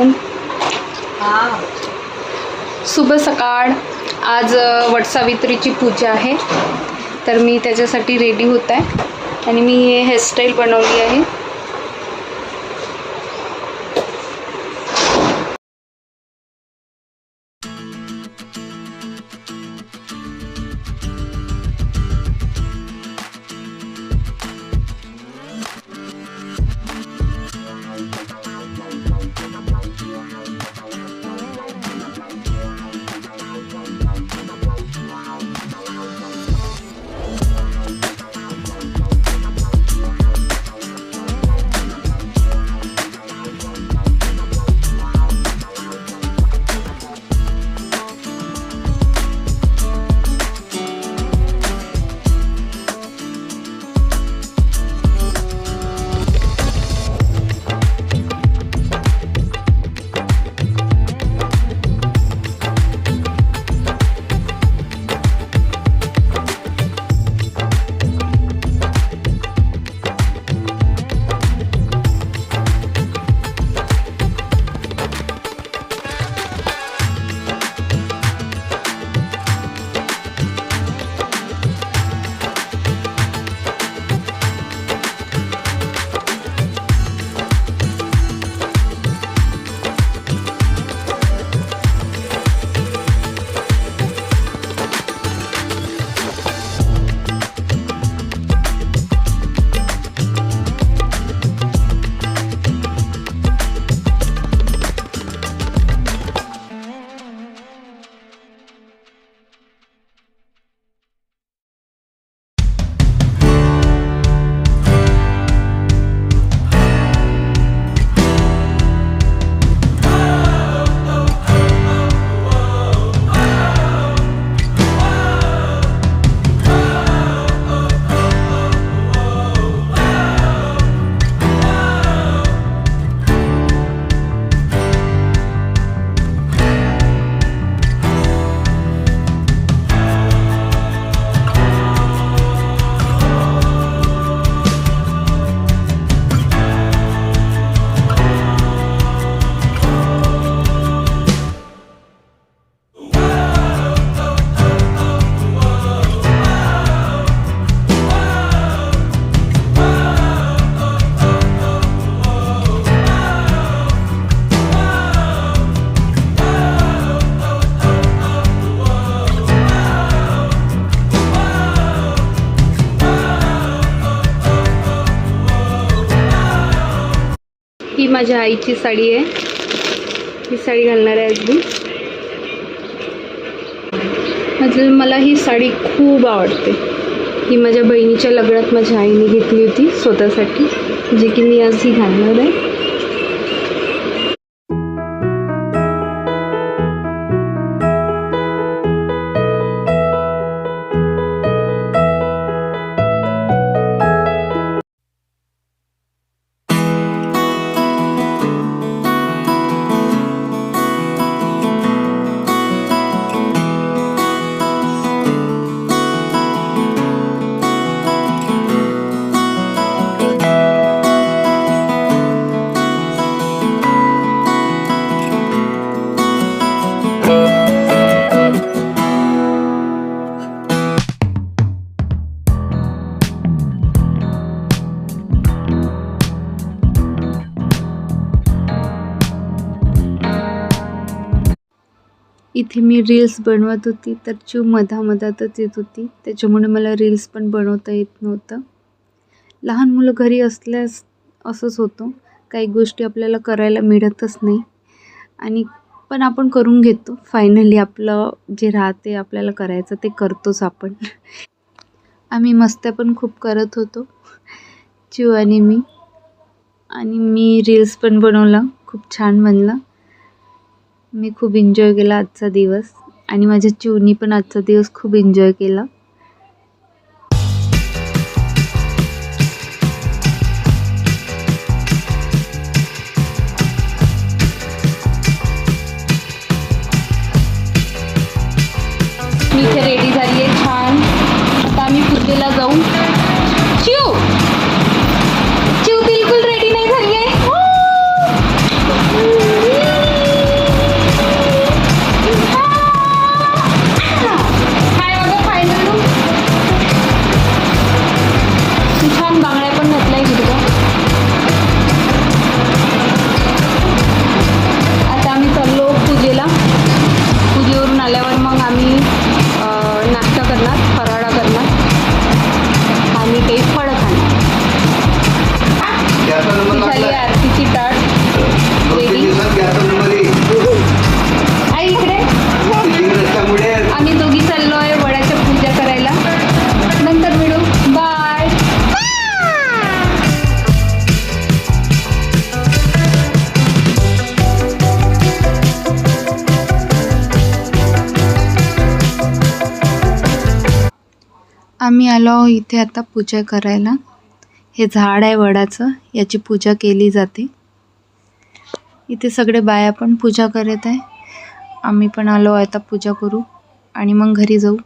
जाऊन. शुभ सकाळ. आज वटसावित्रीची पूजा आहे, तर मी त्याच्यासाठी रेडी होत आहे आणि मी हे हेअरस्टाईल बनवली आहे. ही माझ्या आईची साडी आहे. ही साडी घालणार आहे आज मी. मला ही साडी खूप आवडते. ही माझ्या बहिणीच्या लग्नात माझ्या आईने घेतली होती स्वतःसाठी, जे की मी आज ही घालणार आहे. इथे मी रील्स बनवत होती, तर चिव मधामधातच येत होती, त्याच्यामुळे मला रील्स पण बनवता येत नव्हतं. लहान मुलं घरी असल्यास असंच होतं, काही गोष्टी आपल्याला करायला मिळतच नाही आणि पण आपण करून घेतो. फायनली आपलं जे राहते आपल्याला करायचं ते करतोच आपण. आम्ही मस्त्या पण खूप करत होतो, चिव आणि मी रील्स पण बनवला. खूप छान बनला. मी खूप एन्जॉय केला आजचा दिवस आणि माझ्या चिवनी पण आजचा दिवस खूप एन्जॉय केला. मी इथे रेडी झाली आहे छान. आता आम्ही पूजेला जाऊ. चिव चिव बिलकुल रेडी नाही झाली आहे. आम्ही आलो इथे आता पूजा करायला. हे झाड आहे वडाचं, याची पूजा केली जाते. इथे सगळे बाया पण पूजा करत आहे. आम्ही पण आलो आता पूजा करू आणि मग घरी जाऊ.